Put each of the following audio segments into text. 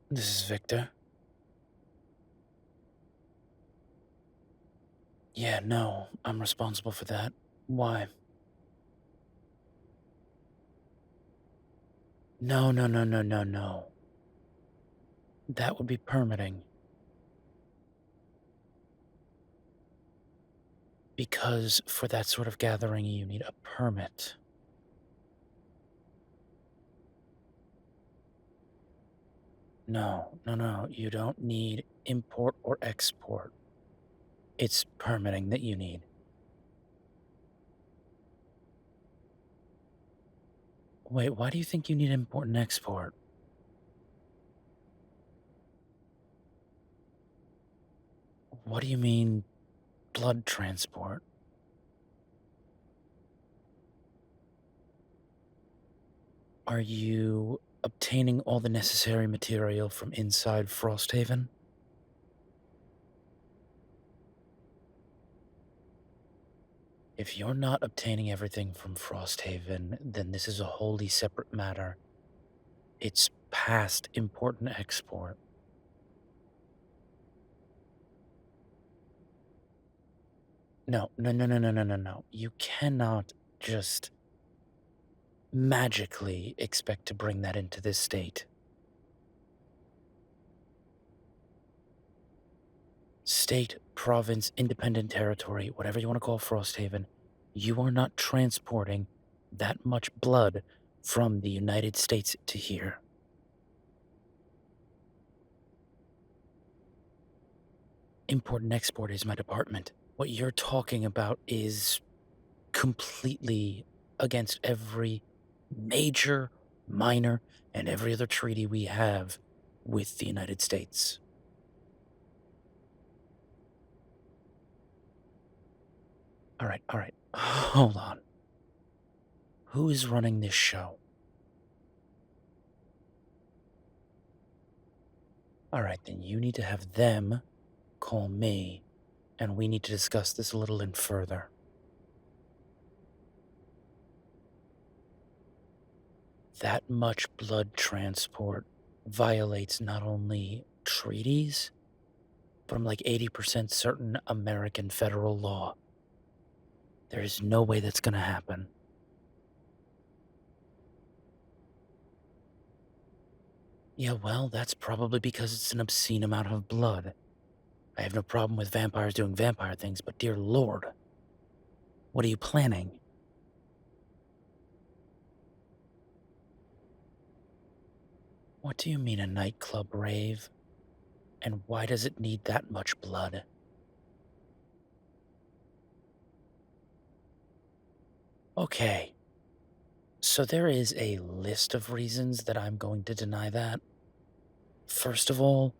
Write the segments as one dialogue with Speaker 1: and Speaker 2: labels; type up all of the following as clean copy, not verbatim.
Speaker 1: This is Victor. Yeah, no, I'm responsible for that. Why? No, no, no, no, no, no. That would be permitting. Because for that sort of gathering, you need a permit. No, no, no, you don't need import or export. It's permitting that you need. Wait, why do you think you need import and export? What do you mean, blood transport? Are you obtaining all the necessary material from inside Frosthaven? If you're not obtaining everything from Frosthaven, then this is a wholly separate matter. It's past import and export. No, no, no, no, no, no, no, no. You cannot just magically expect to bring that into this state. State, province, independent territory, whatever you want to call Frosthaven, you are not transporting that much blood from the United States to here. Import and export is my department. What you're talking about is completely against every major, minor, and every other treaty we have with the United States. All right. Hold on. Who is running this show? All right, then you need to have them call me, and we need to discuss this a little further. That much blood transport violates not only treaties, but I'm like 80% certain American federal law. There is no way that's gonna happen. Yeah, well, that's probably because it's an obscene amount of blood. I have no problem with vampires doing vampire things, but dear lord, what are you planning? What do you mean a nightclub rave? And why does it need that much blood? Okay, so there is a list of reasons that I'm going to deny that. First of all,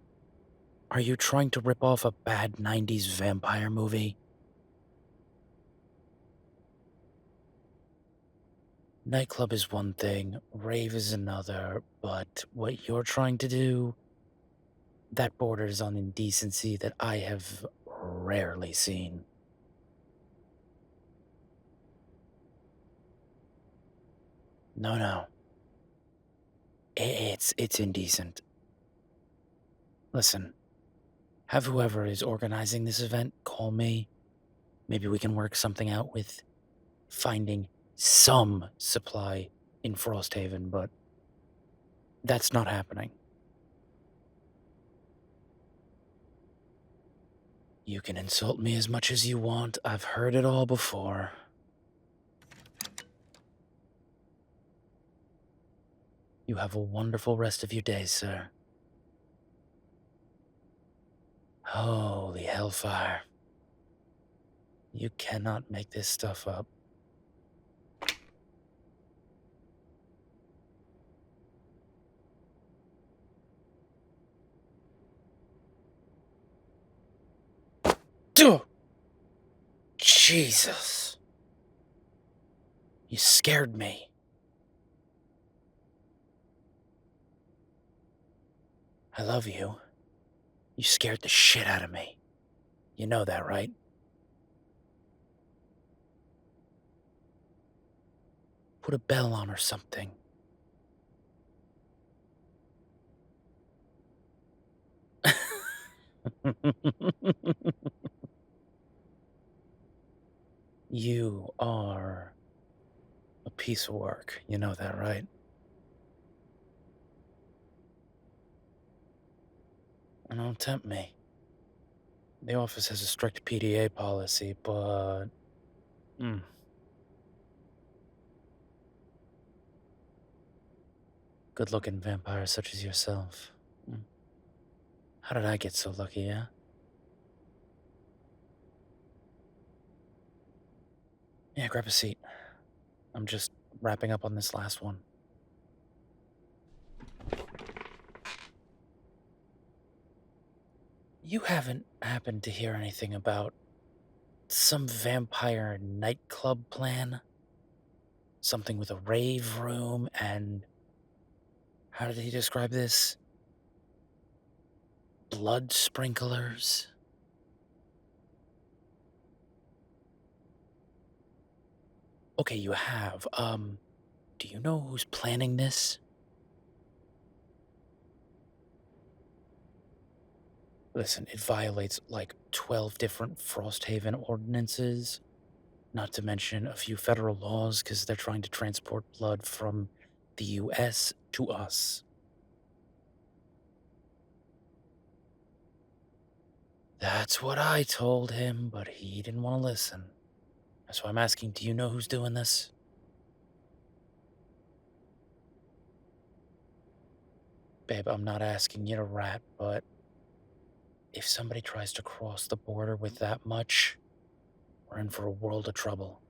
Speaker 1: are you trying to rip off a bad 90s vampire movie? Nightclub is one thing, rave is another, but what you're trying to do, that borders on indecency that I have rarely seen. No. It's indecent. Listen, have whoever is organizing this event call me. Maybe we can work something out with finding some supply in Frosthaven, but that's not happening. You can insult me as much as you want. I've heard it all before. You have a wonderful rest of your day, sir. Holy hellfire. You cannot make this stuff up. Duh! Jesus. You scared me. I love you. You scared the shit out of me. You know that, right? Put a bell on or something. You are a piece of work. You know that, right? And don't tempt me. The office has a strict PDA policy, but. Mm, good looking vampires such as yourself. Mm. How did I get so lucky, yeah? Yeah, grab a seat. I'm just wrapping up on this last one. You haven't happened to hear anything about some vampire nightclub plan? Something with a rave room and. How did he describe this? Blood sprinklers? Okay, you have. Do you know who's planning this? Listen, it violates like 12 different Frosthaven ordinances, not to mention a few federal laws because they're trying to transport blood from the US to us. That's what I told him, but he didn't want to listen. That's why I'm asking, do you know who's doing this? Babe, I'm not asking you to rat, but if somebody tries to cross the border with that much, we're in for a world of trouble.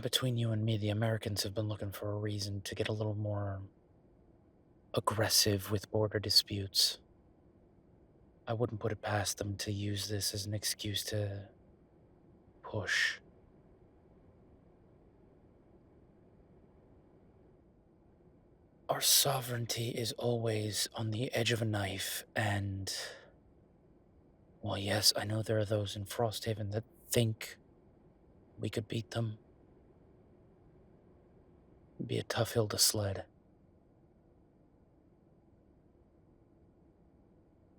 Speaker 1: Between you and me, the Americans have been looking for a reason to get a little more aggressive with border disputes. I wouldn't put it past them to use this as an excuse to push. Our sovereignty is always on the edge of a knife, and. Well, yes, I know there are those in Frosthaven that think we could beat them. It'd be a tough hill to sled.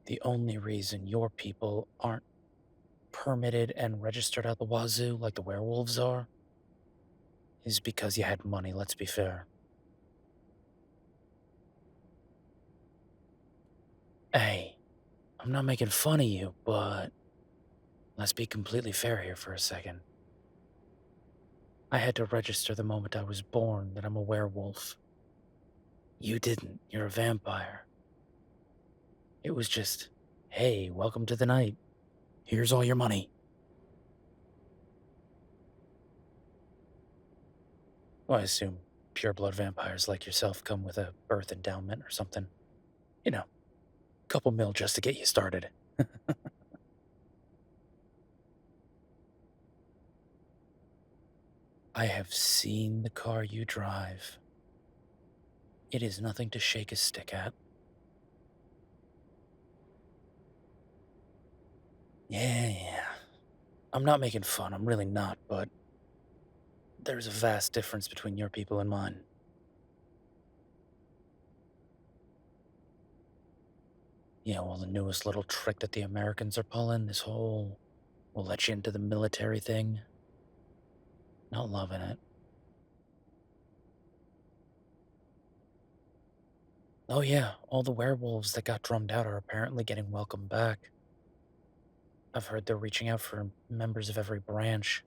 Speaker 1: The only reason your people aren't permitted and registered out the wazoo like the werewolves are is because you had money, let's be fair. Hey, I'm not making fun of you, but let's be completely fair here for a second. I had to register the moment I was born that I'm a werewolf. You didn't. You're a vampire. It was just, hey, welcome to the night. Here's all your money. Well, I assume pureblood vampires like yourself come with a birth endowment or something. You know, couple mil just to get you started. I have seen the car you drive. It is nothing to shake a stick at. Yeah. I'm not making fun, I'm really not, but there's a vast difference between your people and mine. Yeah, well, the newest little trick that the Americans are pulling, this whole we'll let you into the military thing. Not loving it. Oh, yeah, all the werewolves that got drummed out are apparently getting welcomed back. I've heard they're reaching out for members of every branch.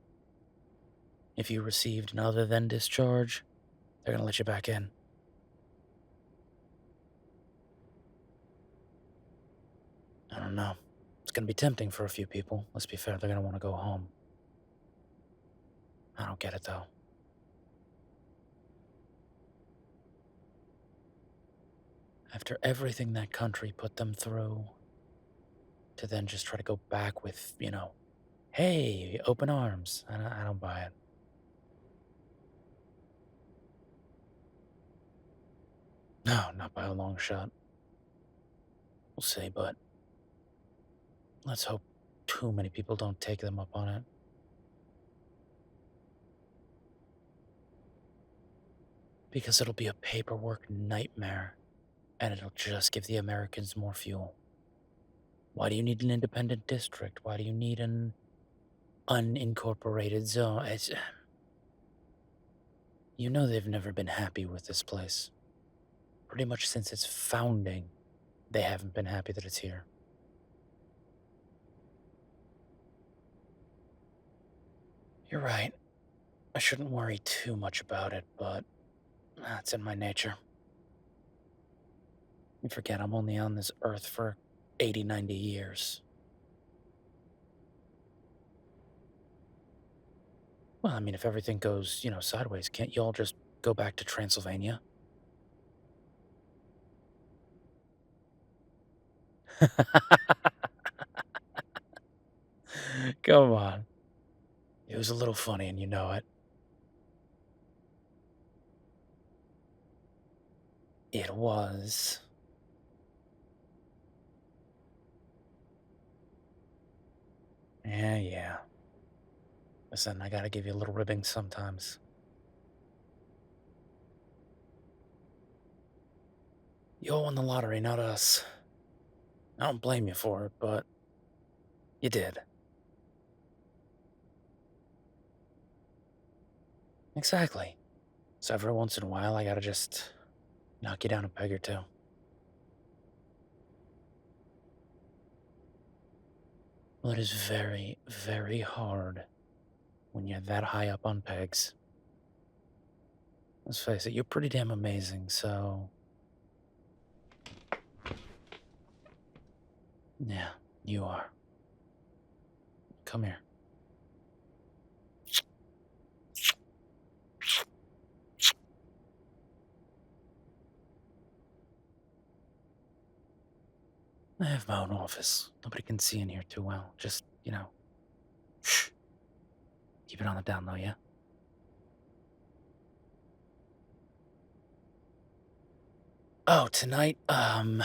Speaker 1: If you received an other than discharge, they're gonna let you back in. I don't know. It's gonna be tempting for a few people. Let's be fair, they're gonna want to go home. I don't get it, though. After everything that country put them through, to then just try to go back with, hey, open arms. I don't buy it. No, not by a long shot. We'll see, but let's hope too many people don't take them up on it. Because it'll be a paperwork nightmare. and it'll just give the Americans more fuel. Why do you need an independent district? Why do you need an unincorporated zone? You know they've never been happy with this place. Pretty much since its founding, they haven't been happy that it's here. You're right. I shouldn't worry too much about it, but that's in my nature. You forget I'm only on this earth for 80, 90 years. Well, I mean, if everything goes, sideways, can't you all just go back to Transylvania? Come on. It was a little funny, and you know it. It was. Yeah, yeah. Listen, I gotta give you a little ribbing sometimes. You all won the lottery, not us. I don't blame you for it, but you did. Exactly. So every once in a while, I gotta just knock you down a peg or two. Well, it is very, very hard when you're that high up on pegs. Let's face it, you're pretty damn amazing, so. Yeah, you are. Come here. I have my own office. Nobody can see in here too well. Just, shh. Keep it on the down low, yeah? Oh, tonight, I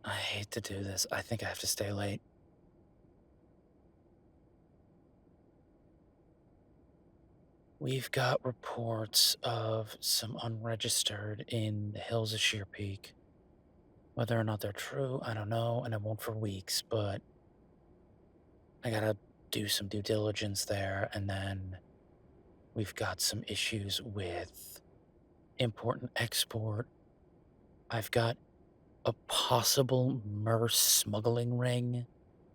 Speaker 1: hate to do this. I think I have to stay late. We've got reports of some unregistered in the hills of Sheer Peak. Whether or not they're true, I don't know, and it won't for weeks, but I gotta do some due diligence there, and then we've got some issues with import and export. I've got a possible MRS smuggling ring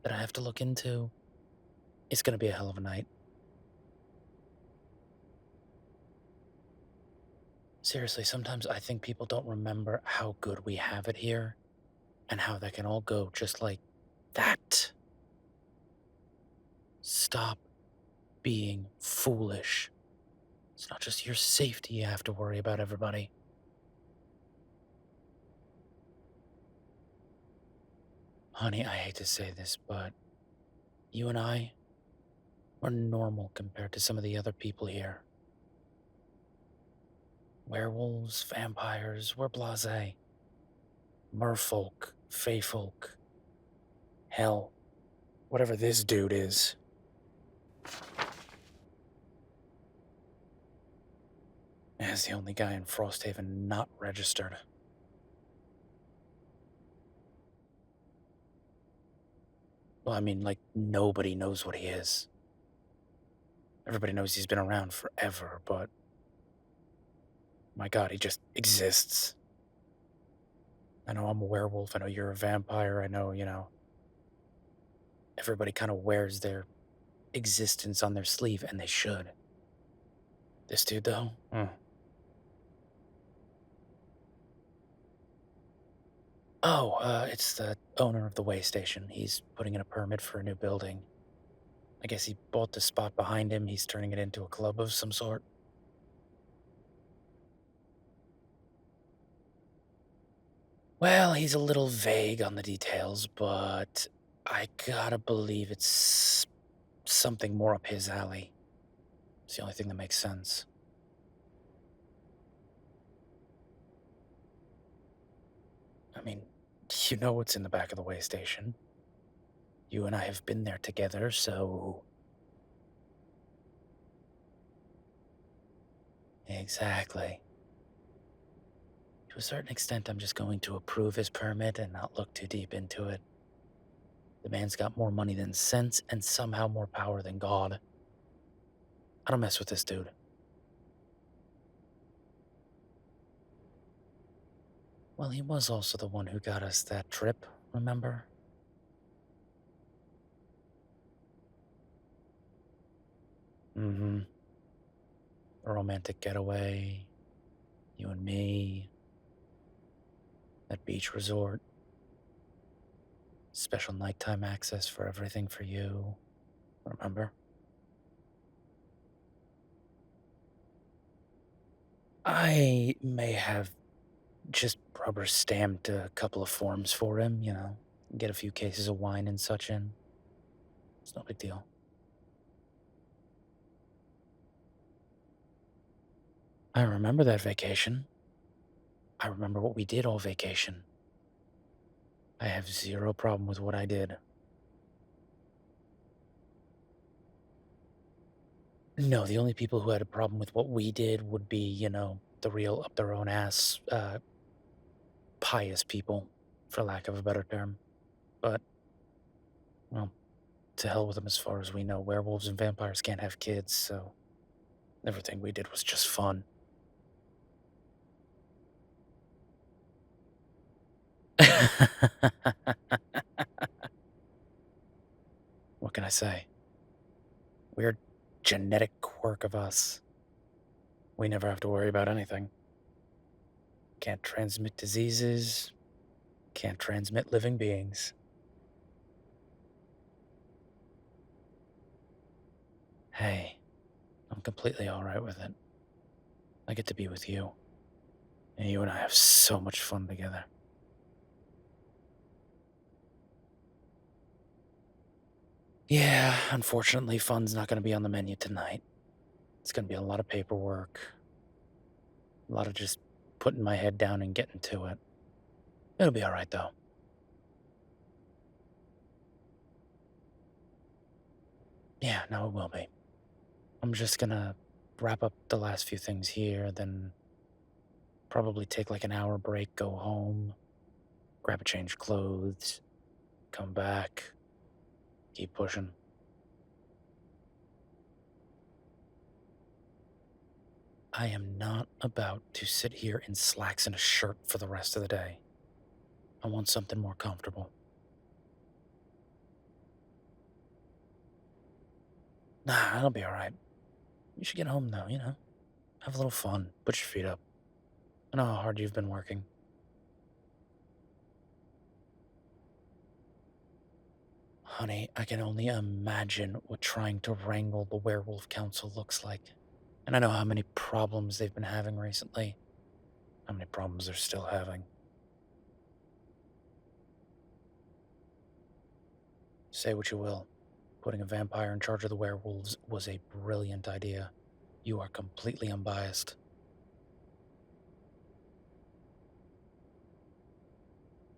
Speaker 1: that I have to look into. It's gonna be a hell of a night. Seriously, sometimes I think people don't remember how good we have it here and how that can all go just like that. Stop being foolish. It's not just your safety you have to worry about, everybody. Honey, I hate to say this, but you and I are normal compared to some of the other people here. Werewolves, vampires, we're blasé. Merfolk, feyfolk, hell, whatever this dude is. As the only guy in Frosthaven not registered. Well, I mean, like, nobody knows what he is. Everybody knows he's been around forever, but my god, he just exists. I know I'm a werewolf, I know you're a vampire, I know, everybody kind of wears their existence on their sleeve, and they should. This dude, though? Oh, it's the owner of the way station. He's putting in a permit for a new building. I guess he bought the spot behind him. He's turning it into a club of some sort. Well, he's a little vague on the details, but I gotta believe it's something more up his alley. It's the only thing that makes sense. I mean, you know what's in the back of the way station. You and I have been there together, so. Exactly. To a certain extent, I'm just going to approve his permit and not look too deep into it. The man's got more money than sense and somehow more power than God. I don't mess with this dude. Well, he was also the one who got us that trip, remember? Mm-hmm. A romantic getaway, you and me, that beach resort, special nighttime access for everything for you, remember? I may have just rubber stamped a couple of forms for him, get a few cases of wine and such in. It's no big deal. I remember that vacation. I remember what we did all vacation. I have zero problem with what I did. No, the only people who had a problem with what we did would be, the real up their own ass, pious people, for lack of a better term. But, well, to hell with them as far as we know. Werewolves and vampires can't have kids, so everything we did was just fun. What can I say? Weird genetic quirk of us. We never have to worry about anything. Can't transmit diseases, can't transmit living beings. Hey, I'm completely alright with it. I get to be with you. And you and I have so much fun together. Yeah, unfortunately, fun's not going to be on the menu tonight. It's going to be a lot of paperwork, a lot of just putting my head down and getting to it. It'll be alright, though. Yeah, no, it will be. I'm just gonna wrap up the last few things here, then probably take like an hour break, go home, grab a change of clothes, come back, keep pushing. I am not about to sit here in slacks and a shirt for the rest of the day. I want something more comfortable. Nah, I'll be alright. You should get home though, Have a little fun. Put your feet up. I know how hard you've been working. Honey, I can only imagine what trying to wrangle the Werewolf Council looks like. And I know how many problems they've been having recently. How many problems they're still having. Say what you will. Putting a vampire in charge of the werewolves was a brilliant idea. You are completely unbiased.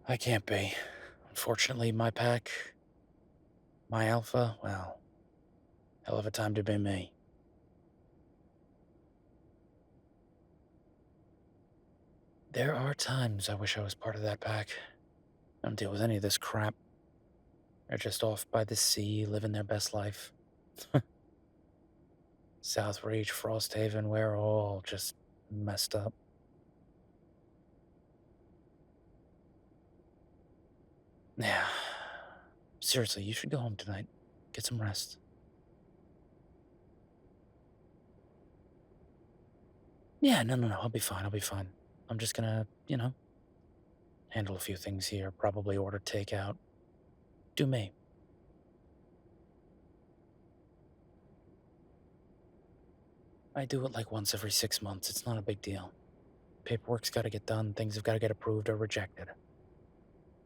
Speaker 1: I can't be. Unfortunately, my pack, my alpha, well, hell of a time to be me. There are times I wish I was part of that pack. I don't deal with any of this crap. They're just off by the sea, living their best life. Southreach, Frosthaven, we're all just messed up. Yeah. Seriously, you should go home tonight. Get some rest. Yeah, no. I'll be fine. I'll be fine. I'm just gonna, handle a few things here. Probably order takeout. Do me. I do it like once every 6 months. It's not a big deal. Paperwork's gotta get done. Things have gotta get approved or rejected.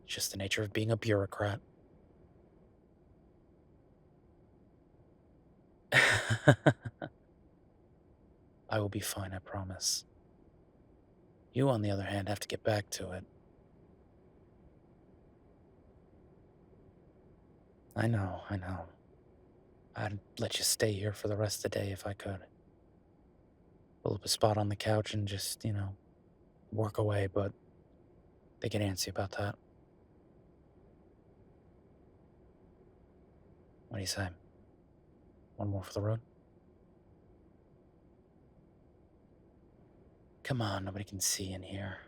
Speaker 1: It's just the nature of being a bureaucrat. I will be fine, I promise. You, on the other hand, have to get back to it. I know. I'd let you stay here for the rest of the day if I could. Pull up a spot on the couch and just, work away, but they get antsy about that. What do you say? One more for the road? Come on, nobody can see in here.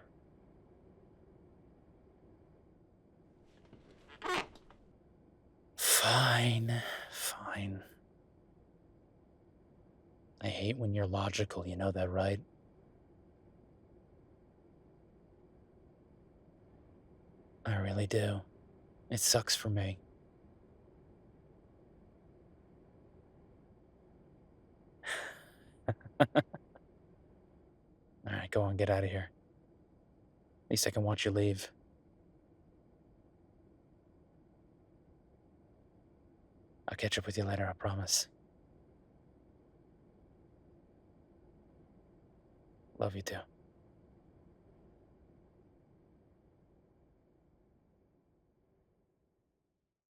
Speaker 1: Fine, fine. I hate when you're logical, you know that, right? I really do. It sucks for me. Alright, go on, get out of here. At least I can watch you leave. I'll catch up with you later, I promise. Love you too.